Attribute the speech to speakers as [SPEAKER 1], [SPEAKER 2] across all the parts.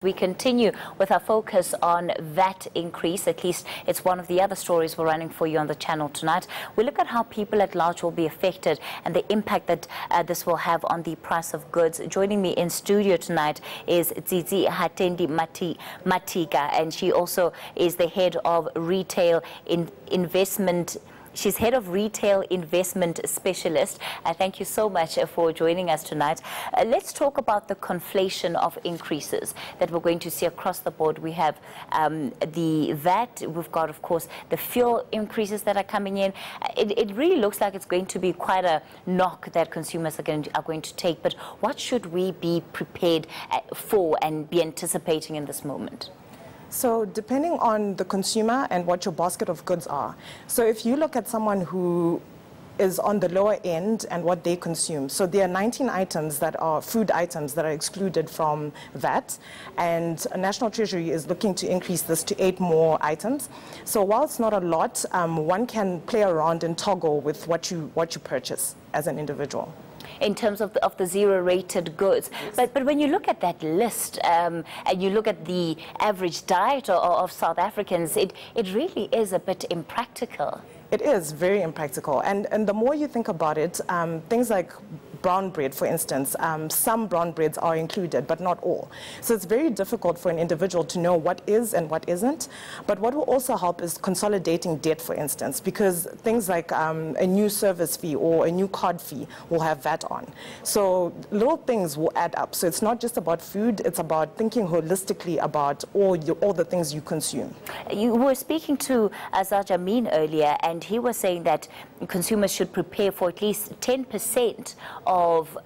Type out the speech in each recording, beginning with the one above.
[SPEAKER 1] We continue with our focus on VAT increase. At least it's one of the other stories we're running for you on the channel tonight. We look at how people at large will be affected and the impact that this will have on the price of goods. Joining me in studio tonight is Tsitsi Hatendi-Matika, and she also is the head of retail investment. She's head of retail investment specialist. Thank you so much for joining us tonight. Let's talk about the conflation of increases that we're going to see across the board. We have the VAT. We've got, of course, the fuel increases that are coming in. It really looks like it's going to be quite a knock that consumers are going to take. But what should we be prepared for and be anticipating in this moment?
[SPEAKER 2] So depending on the consumer and what your basket of goods are. So if you look at someone who is on the lower end and what they consume. So there are 19 items that are food items that are excluded from VAT, and National Treasury is looking to increase this to 8 more items. So while it's not a lot, one can play around and toggle with what you purchase as an individual.
[SPEAKER 1] In terms of the zero-rated goods. Yes. But when you look at that list and you look at the average diet of South Africans, it really is a bit impractical.
[SPEAKER 2] It is very impractical. And the more you think about it, things like brown bread, for instance, some brown breads are included, but not all. So it's very difficult for an individual to know what is and what isn't. But what will also help is consolidating debt, for instance, because things like a new service fee or a new card fee will have VAT on. So little things will add up. So it's not just about food, it's about thinking holistically about all the things you consume.
[SPEAKER 1] You were speaking to Azaj Amin earlier, and he was saying that consumers should prepare for at least 10% of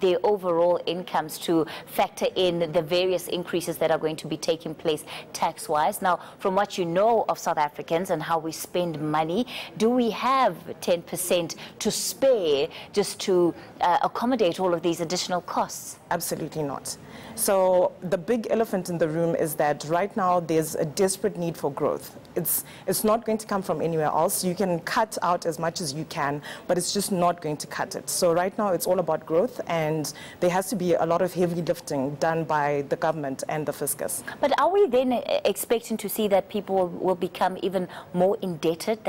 [SPEAKER 1] their overall incomes to factor in the various increases that are going to be taking place tax-wise. Now, from what you know of South Africans and how we spend money, do we have 10% to spare just to accommodate all of these additional costs?
[SPEAKER 2] Absolutely not. So the big elephant in the room is that right now there's a desperate need for growth. It's not going to come from anywhere else. You can cut out as much as you can, but it's just not going to cut it. So right now it's all about growth, and there has to be a lot of heavy lifting done by the government and the fiscus.
[SPEAKER 1] But are we then expecting to see that people will become even more indebted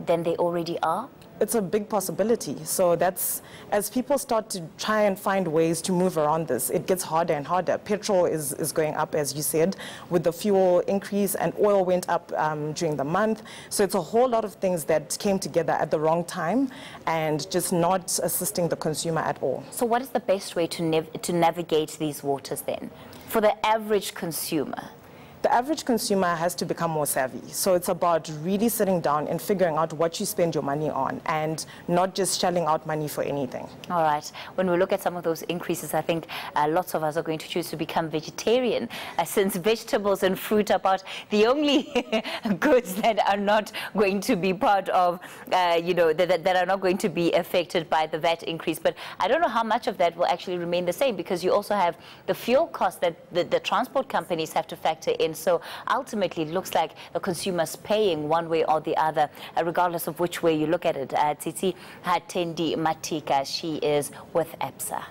[SPEAKER 1] than they already are?
[SPEAKER 2] It's a big possibility. So that's, as people start to try and find ways to move around this, it gets harder and harder. Petrol is going up, as you said, with the fuel increase, and oil went up during the month. So it's a whole lot of things that came together at the wrong time and just not assisting the consumer at all.
[SPEAKER 1] So what is the best way to navigate these waters then for the average consumer?
[SPEAKER 2] The average consumer has to become more savvy. So it's about really sitting down and figuring out what you spend your money on and not just shelling out money for anything.
[SPEAKER 1] All right. When we look at some of those increases, I think lots of us are going to choose to become vegetarian since vegetables and fruit are about the only goods that are not going to be part of, that are not going to be affected by the VAT increase. But I don't know how much of that will actually remain the same, because you also have the fuel cost that the transport companies have to factor in. So ultimately, it looks like the consumer's paying one way or the other, regardless of which way you look at it. Tsitsi Hatendi-Matika, she is with Absa.